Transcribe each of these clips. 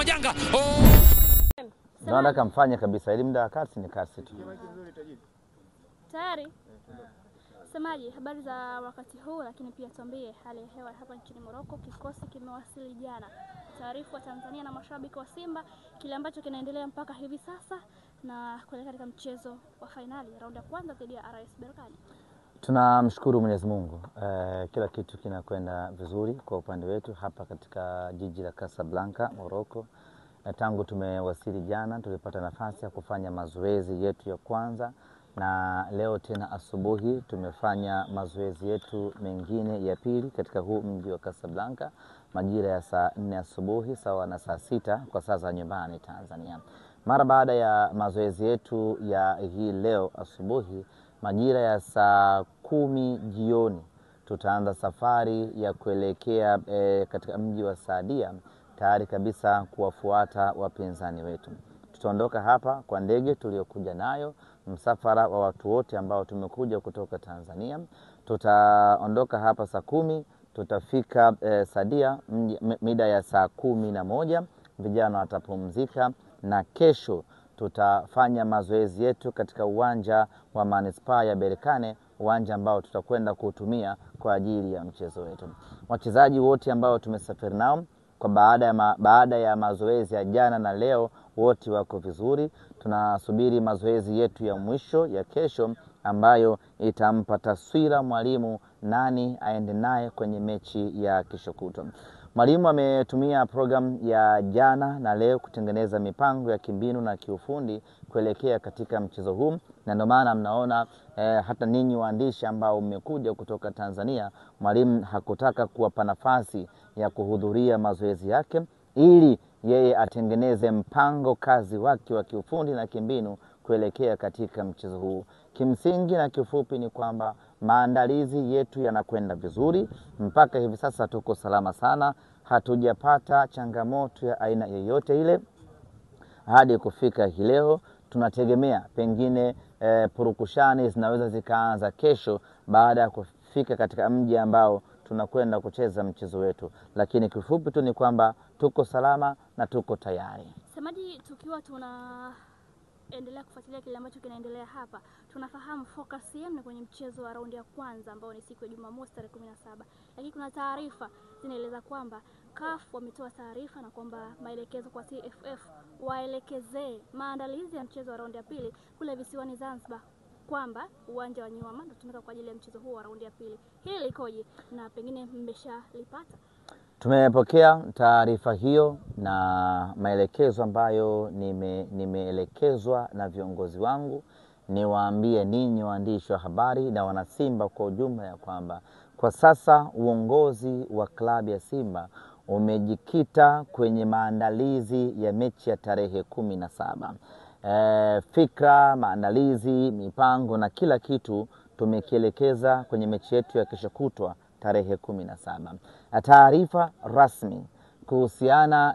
majanga. Naona kamfanya kabisa ili muda kasi ni kasi tu. Tayari. Semaji, habari za wakati huu, lakini pia tuambie hali ya hewa hapa nchini Morocco. Kikosi kimewasili jana. Taarifa wa Tanzania na mashabiki wa Simba kile ambacho kinaendelea mpaka hivi sasa na kuelekea katika mchezo wa finali raundi ya kwanza dhidi ya RS Berkane. Tunamshukuru Mwenyezi Mungu. Kila kitu kinakwenda vizuri kwa upande wetu hapa katika jiji la Casablanca, Morocco. Tangu tumewasili jana tulipata nafasi ya kufanya mazoezi yetu ya kwanza, na leo tena asubuhi tumefanya mazoezi yetu mengine ya pili katika huu mji wa Casablanca majira ya saa 4 asubuhi sawa na saa 6 kwa saa za nyumbani Tanzania. Mara baada ya mazoezi yetu ya hii leo asubuhi majira ya saa 10 jioni tutaanza safari ya kuelekea katika mji wa Saadia tayari kabisa kuwafuata wapinzani wetu. Tutaondoka hapa kwa ndege tuliyokuja nayo, msafara wa watu wote ambao tumekuja kutoka Tanzania. Tutaondoka hapa saa 10, tutafika Saadia mida ya saa 11, vijana watapumzika, na kesho tutafanya mazoezi yetu katika uwanja wa Manispaa ya Berkane, uwanja ambao tutakwenda kutumia kwa ajili ya mchezo wetu. Wachezaji wote ambao tumesafiri nao kwa baada ya mazoezi ya jana na leo wote wako vizuri. Tunasubiri mazoezi yetu ya mwisho ya kesho ambayo itampa taswira mwalimu nani aende naye kwenye mechi ya kesho kutwa. Mwalimu ametumia program ya jana na leo kutengeneza mipango ya kimbinu na kiufundi kuelekea katika mchezo huu, na ndio maana mnaona hata ninyi waandishi ambao mmekuja kutoka Tanzania, mwalimu hakutaka kuwapa nafasi ya kuhudhuria mazoezi yake ili yeye atengeneze mpango kazi wake wa kiufundi na kimbinu kuelekea katika mchezo huu. Kimsingi na kifupi ni kwamba maandalizi yetu yanakwenda vizuri. Mpaka hivi sasa tuko salama sana. Hatujapata changamoto ya aina yoyote ile hadi kufika hii leo. Tunategemea pengine purukushani zinaweza zikaanza kesho baada ya kufika katika mji ambao tunakwenda kucheza mchezo wetu. Lakini kifupi tu ni kwamba tuko salama na tuko tayari. Semaji, tukiwa tunaendelea kufuatilia kile ambacho kinaendelea hapa, tunafahamu focus yenu ni kwenye mchezo wa raundi ya kwanza ambao ni siku ya Jumamosi tarehe 17. Lakini kuna taarifa zinaeleza kwamba CAF wametoa taarifa na kwamba maelekezo kwa TFF waelekezee maandalizi ya mchezo wa raundi ya pili kule visiwani Zanzibar, kwamba uwanja wa Nyuama unatumika kwa ajili ya mchezo huo wa raundi ya pili. Hili likoje na pengine mmeshalipata? Tumepokea taarifa hiyo na maelekezo ambayo nimeelekezwa na viongozi wangu. Niwaambie ninyi waandishi wa habari na wanasimba kwa ujumla ya kwamba kwa sasa uongozi wa klabu ya Simba umejikita kwenye maandalizi ya mechi ya tarehe 17. Fikra, maandalizi, mipango na kila kitu tumekielekeza kwenye mechi yetu ya kesho kutwa tarehe 17. Taarifa rasmi kuhusiana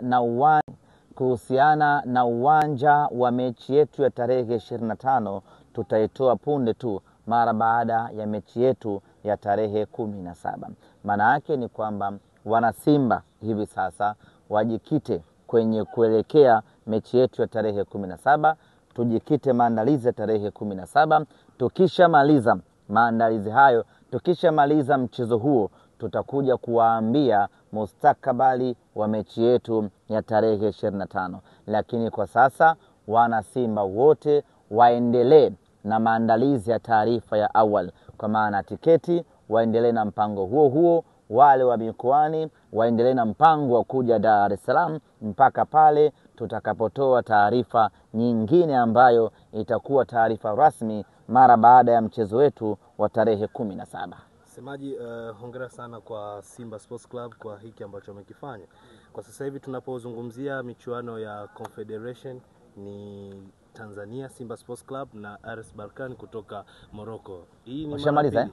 na uwanja wa mechi yetu ya tarehe 25 tutaitoa punde tu mara baada ya mechi yetu ya tarehe 17. Maana yake ni kwamba wanasimba hivi sasa wajikite kwenye kuelekea mechi yetu ya tarehe 17. Tujikite maandalizi ya tarehe 17. Tukishamaliza maandalizi hayo, tukishamaliza mchezo huo, tutakuja kuwaambia mustakabali wa mechi yetu ya tarehe 25. Lakini kwa sasa wanasimba wote waendelee na maandalizi ya taarifa ya awali, kwa maana tiketi waendelee na mpango huo. Wale wa mikoani waendelee na mpango wa kuja Dar es Salaam mpaka pale tutakapotoa taarifa nyingine ambayo itakuwa taarifa rasmi mara baada ya mchezo wetu wa tarehe 17. Semaji, hongera sana kwa Simba Sports Club kwa hiki ambacho wamekifanya. Kwa sasa hivi tunapozungumzia michuano ya Confederation ni Tanzania Simba Sports Club na RS Berkane kutoka Morocco. Hii ni Washamaliza